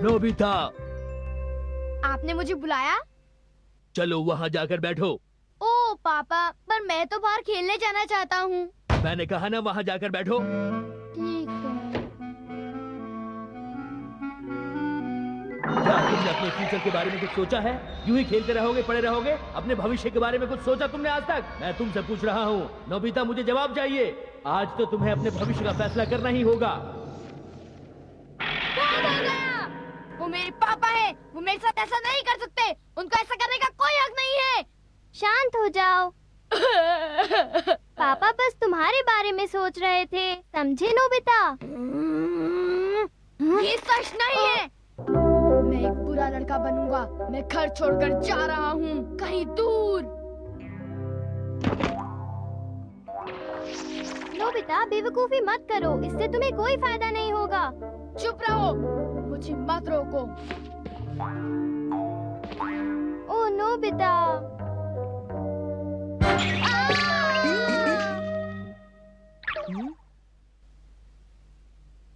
Nobita, आपने मुझे बुलाया? चलो वहाँ जाकर बैठो। ओ पापा, पर मैं तो बाहर खेलने जाना चाहता हूँ। मैंने कहा ना वहाँ जाकर बैठो। ठीक है। क्या तुमने अपने फ्यूचर के बारे में कुछ सोचा है? यूं ही खेलते रहोगे, पड़े रहोगे? अपने भविष्य के बारे में कुछ सोचा तुमने आज तक? मैं तुमसे पूछ रहा हूँ नोबिता, मुझे जवाब चाहिए। आज तो तुम्हें अपने भविष्य का फैसला करना ही होगा। वो मेरे पापा है, वो मेरे साथ ऐसा नहीं कर सकते। उनको ऐसा करने का कोई हक नहीं है। शांत हो जाओ। पापा बस तुम्हारे बारे में सोच रहे थे, समझे नोबिता? ये सच नहीं है। मैं एक बुरा लड़का बनूंगा। मैं घर छोड़कर जा रहा हूँ, कहीं दूर। नोबिता, बेवकूफी मत करो, इससे तुम्हें कोई फायदा नहीं होगा। चुप रहो, मुझे मत रोको। ओ नोबिता।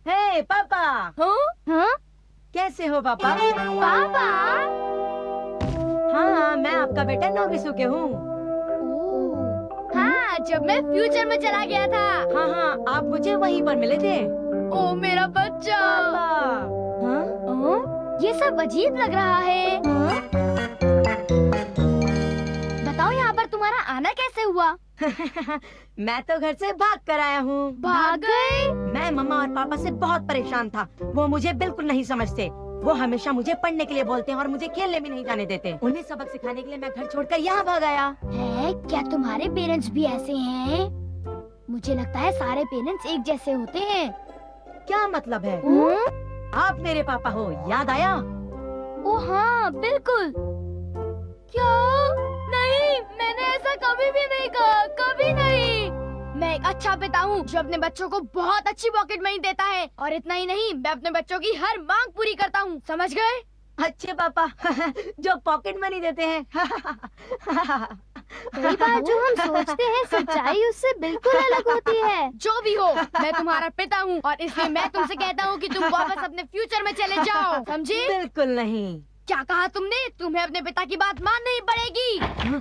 हे पापा। हाँ? कैसे हो पापा? पापा? हाँ, मैं आपका बेटा नोबिसुके हूँ। हाँ, जब मैं फ्यूचर में चला गया था। हाँ हाँ, आप मुझे वहीं पर मिले थे। ओ मेरा बच्चा। पापा। हाँ? ये सब अजीब लग रहा है। बताओ यहाँ पर तुम्हारा आना कैसे हुआ? मैं तो घर से भाग कर आया हूँ। भाग गए? मैं मम्मा और पापा से बहुत परेशान था। वो मुझे बिल्कुल नहीं समझते। वो हमेशा मुझे पढ़ने के लिए बोलते हैं और मुझे खेलने भी नहीं जाने देते। उन्हें सबक सिखाने के लिए मैं घर छोड़कर यहाँ भाग आया। है, क्या तुम्हारे पेरेंट्स भी ऐसे हैं? मुझे लगता है सारे पेरेंट्स एक जैसे होते हैं। क्या मतलब है? आप मेरे पापा हो, याद आया? ओ हाँ, बिल्कुल। क्या? नहीं, मैंने ऐसा कभी भी नहीं कहा, कभी नहीं। मैं एक अच्छा पिता हूँ जो अपने बच्चों को बहुत अच्छी पॉकेट मनी देता है, और इतना ही नहीं, मैं अपने बच्चों की हर मांग पूरी करता हूँ, समझ गए? अच्छे पापा जो पॉकेट मनी देते हैं। कई बार जो हम सोचते हैं सच्चाई उससे बिल्कुल अलग होती है। जो भी हो, मैं तुम्हारा पिता हूँ और इसलिए मैं तुमसे कहता हूँ कि तुम वापस अपने फ्यूचर में चले जाओ, समझे? बिल्कुल नहीं। क्या कहा तुमने? तुम्हें अपने पिता की बात माननी पड़ेगी।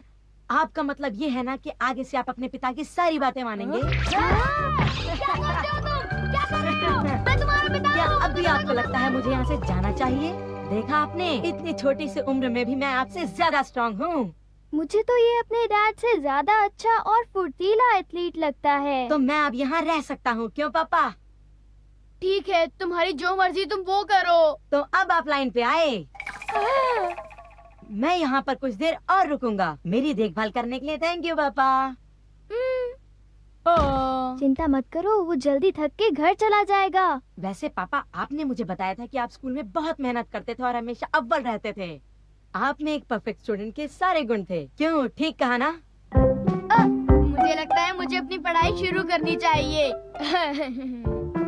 आपका मतलब ये है ना कि आगे से आप अपने पिता की सारी बातें मानेंगे? क्या करते हो तुम? क्या कर रहे हो? मैं तुम्हारा पिता क्या हूँ। अब भी आपको लगता है मुझे यहाँ से जाना चाहिए? देखा आपने, इतनी छोटी सी उम्र में भी मैं आपसे ज्यादा स्ट्रॉन्ग हूँ। मुझे तो ये अपने डैड से ज्यादा अच्छा और फुर्तीला एथलीट लगता है। तो मैं अब यहाँ रह सकता हूँ, क्यों पापा? ठीक है, तुम्हारी जो मर्जी तुम वो करो। तो अब आप लाइन पे आए। मैं यहाँ पर कुछ देर और रुकूंगा। मेरी देखभाल करने के लिए थैंक यू पापा। चिंता मत करो, वो जल्दी थक के घर चला जाएगा। वैसे पापा, आपने मुझे बताया था कि आप स्कूल में बहुत मेहनत करते थे और हमेशा अव्वल रहते थे। आप में एक परफेक्ट स्टूडेंट के सारे गुण थे, क्यों? ठीक कहा ना? मुझे लगता है मुझे अपनी पढ़ाई शुरू करनी चाहिए।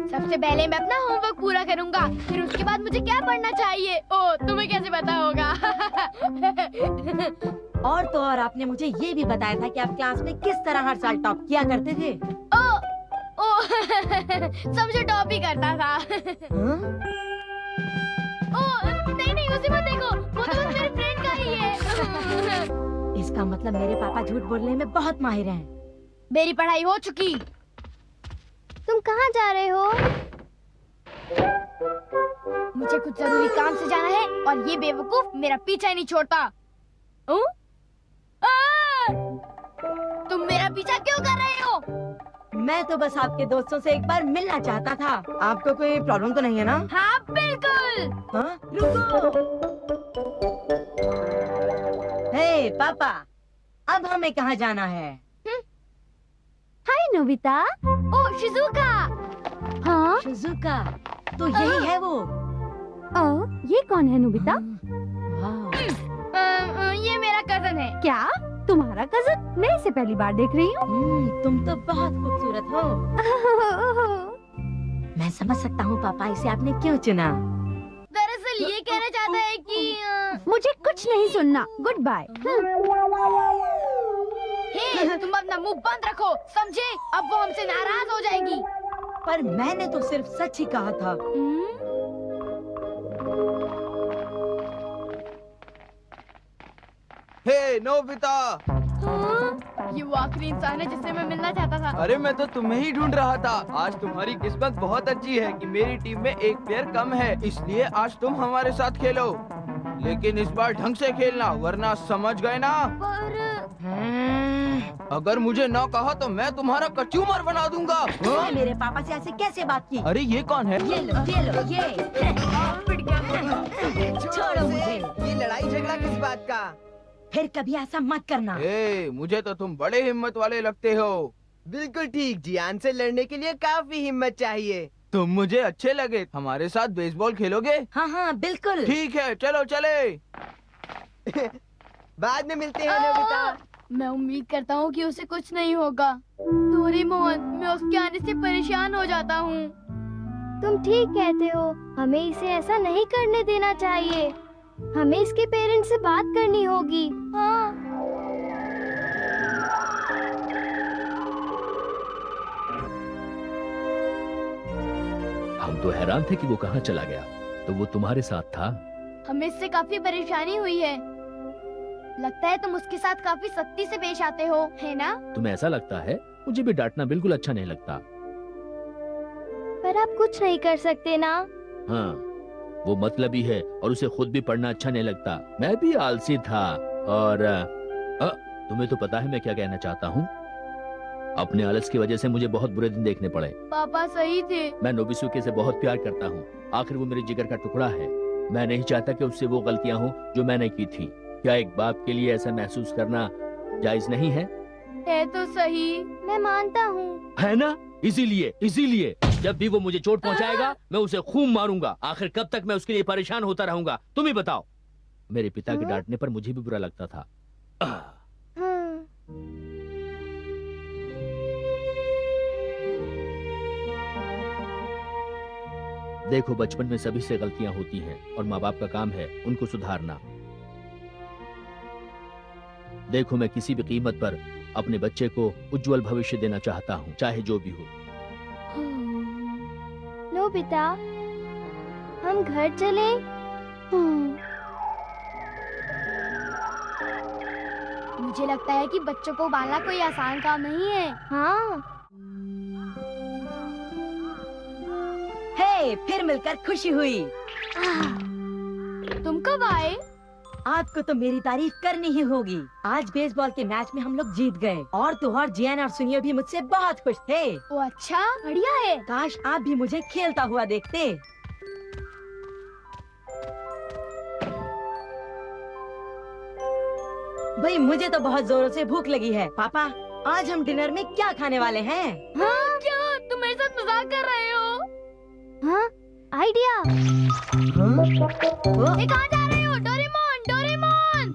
सबसे पहले मैं अपना होमवर्क पूरा करूंगा, फिर उसके बाद मुझे क्या पढ़ना चाहिए? ओ, तुम्हें कैसे पता होगा? और तो और आपने मुझे ये भी बताया था कि आप क्लास में किस तरह हर साल टॉप किया करते थे। ओ, समझे टॉप ही करता था। ओ, नहीं, उसे मत देखो, वो तो बस मेरे फ्रेंड का ही है। इसका मतलब मेरे पापा झूठ बोलने में बहुत माहिर हैं। मेरी पढ़ाई हो चुकी। तुम कहाँ जा रहे हो? मुझे कुछ जरूरी काम से जाना है और ये बेवकूफ मेरा पीछा ही नहीं छोड़ता। तुम मेरा पीछा क्यों कर रहे हो? मैं तो बस आपके दोस्तों से एक बार मिलना चाहता था। आपको कोई प्रॉब्लम तो नहीं है ना? हाँ बिल्कुल। हाँ? रुको। हे पापा, अब हमें कहाँ जाना है? हाय नोबिता। ओ शिजुका। हाँ? शिजुका, तो यही है वो। ये कौन है नोबिता? वाह। ये मेरा कजन है। क्या? तुम्हारा कजन? मैं इसे पहली बार देख रही हूँ। तुम तो बहुत खूबसूरत हो। मैं समझ सकता हूँ पापा, इसे आपने क्यों चुना। दरअसल ये कहना चाहता है कि मुझे कुछ नहीं सुनना। Good bye. हे, तुम अपना मुंह बंद रखो, समझे? अब वो हमसे नाराज हो जाएगी। पर मैंने तो सिर्फ सच ही कहा था। हे नोबिता। हाँ, ये वो आखिरी इंसान है जिससे मैं मिलना चाहता था। अरे मैं तो तुम्हें ही ढूंढ रहा था। आज तुम्हारी किस्मत बहुत अच्छी है कि मेरी टीम में एक प्लेयर कम है, इसलिए आज तुम हमारे साथ खेलो। लेकिन इस बार ढंग से खेलना, वरना समझ गए ना। पर अगर मुझे न कहा तो मैं तुम्हारा कचूमर बना दूंगा। तुमने मेरे पापा से ऐसे कैसे बात की? अरे ये कौन है? ये लो ये लो ये। छोड़ो मुझे। ये लड़ाई झगड़ा किस बात का? फिर कभी ऐसा मत करना। मुझे तो तुम बड़े हिम्मत वाले लगते हो। बिल्कुल ठीक, जियान से लड़ने के लिए काफी हिम्मत चाहिए। तुम मुझे अच्छे लगे। हमारे साथ बेसबॉल खेलोगे? हाँ हाँ बिल्कुल। ठीक है, चलो चले। बाद में मिलते हैं नोबिता। मैं उम्मीद करता हूँ कि उसे कुछ नहीं होगा। डोरेमोन, मैं उसके आने से परेशान हो जाता हूँ। तुम ठीक कहते हो, हमें इसे ऐसा नहीं करने देना चाहिए। हमें इसके पेरेंट्स से बात करनी होगी। हाँ। हम तो हैरान थे कि वो कहाँ चला गया, तो वो तुम्हारे साथ था। हमें इससे काफी परेशानी हुई है। लगता है तुम उसके साथ काफी सख्ती से पेश आते हो, है ना? तुम्हें ऐसा लगता है? मुझे भी डांटना बिल्कुल अच्छा नहीं लगता। पर आप कुछ नहीं कर सकते ना। हाँ, वो मतलबी है और उसे खुद भी पढ़ना अच्छा नहीं लगता। मैं भी आलसी था। और तुम्हें तो पता है मैं क्या कहना चाहता हूँ। अपने आलस की वजह से मुझे बहुत बुरे दिन देखने पड़े। पापा सही थे। मैं नोबिसुके से बहुत प्यार करता हूँ। आखिर वो मेरे जिगर का टुकड़ा है। मैं नहीं चाहता कि उससे वो गलतियाँ हो जो मैंने की थी। क्या एक बाप के लिए ऐसा महसूस करना जायज नहीं है? है तो सही। मैं मानता हूँ। है ना? इसीलिए जब भी वो मुझे चोट पहुंचाएगा मैं उसे खूब मारूंगा। आखिर कब तक मैं उसके लिए परेशान होता रहूंगा? तुम ही बताओ। मेरे पिता के डांटने पर मुझे भी बुरा लगता था। देखो, बचपन में सभी से गलतियां होती हैं और माँ बाप का काम है उनको सुधारना। देखो, मैं किसी भी कीमत पर अपने बच्चे को उज्जवल भविष्य देना चाहता हूँ, चाहे जो भी हो। नोबिता, हम घर चले? मुझे लगता है कि बच्चों को पालना कोई आसान काम नहीं है। हाँ। हे, फिर मिलकर खुशी हुई। तुम कब आए? आपको तो मेरी तारीफ करनी ही होगी। आज बेसबॉल के मैच में हम लोग जीत गए और तो और जियान और सुनियो भी मुझसे बहुत खुश थे। ओ अच्छा, बढ़िया है। काश आप भी मुझे खेलता हुआ देखते। भाई, मुझे तो बहुत जोरों से भूख लगी है। पापा, आज हम डिनर में क्या खाने वाले हैं? हाँ, क्या तुम मेरे साथ मजाक कर रहे हो? हाँ, आइडिया। ये कहाँ जा रहे हो? Doraemon, Doraemon!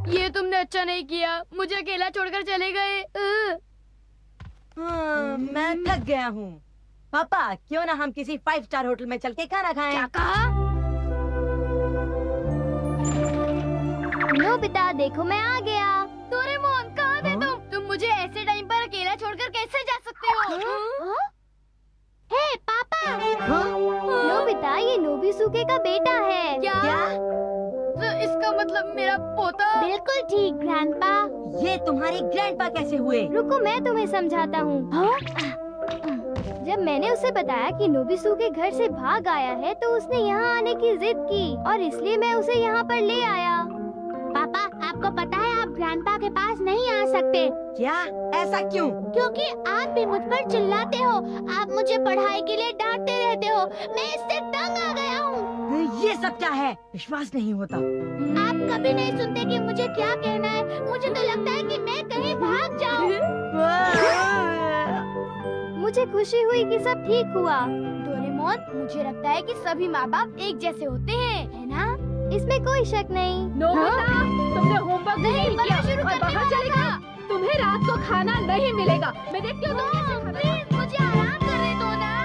ये तुमने अच्छा नहीं किया, मुझे अकेला छोड़कर चले गए। मैं थक गया हूँ। पापा, क्यों ना हम किसी 5 स्टार होटल में चल के खाना खाएं? क्या कहा? नोबिता, देखो मैं आ गया। डोरेमोन, कहाँ थे तुम? तुम मुझे ऐसे टाइम पर अकेला छोड़कर कैसे जा सकते हो? हे पापा! नोबिता, ये नोबिसुके का बेटा है। क्या? तो इसका मतलब मेरा पोता? बिल्कुल ठीक, ग्रैंडपा। ये तुम्हारे ग्रैंडपा कैसे हुए? रुको, मैं तुम्हें समझाता हूँ। जब मैंने उसे बताया कि नोबिसुके घर से भाग आया है, तो उसने यहाँ आने की जिद की और इसलिए मैं उसे यहाँ पर ले आया। पापा, आपको पता है आप ग्रैंडपा के पास नहीं आ सकते। क्या? ऐसा क्यों? क्योंकि आप भी मुझ पर चिल्लाते हो। आप मुझे पढ़ाई के लिए डांटते रहते हो। मैं इससे तंग आ गया हूँ। ये सब क्या है? विश्वास नहीं होता। आप कभी नहीं सुनते कि मुझे क्या कहना है। मुझे तो लगता है कि मैं कहीं भाग जाऊँ। मुझे खुशी हुई कि सब ठीक हुआ। डोरेमोन, मुझे लगता है कि सभी माँ बाप एक जैसे होते हैं, है ना? इसमें कोई शक नहीं। नोबिता, तुमने होमवर्क नहीं किया शुरू और करने बाहर वाला चले गए। था। तुम्हें रात को खाना नहीं मिलेगा। मैं देखती हूँ तुम कैसे खाना खाते हो। प्लीज मुझे आराम करने दो ना।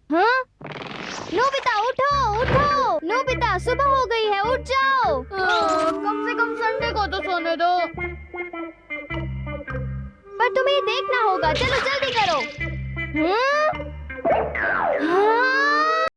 हाँ? ना, सुबह हो गई है, उठ जाओ। कम से कम संडे को तो सोने दो। पर तुम्हें देखना होगा, चलो जल्दी करो। हाँ?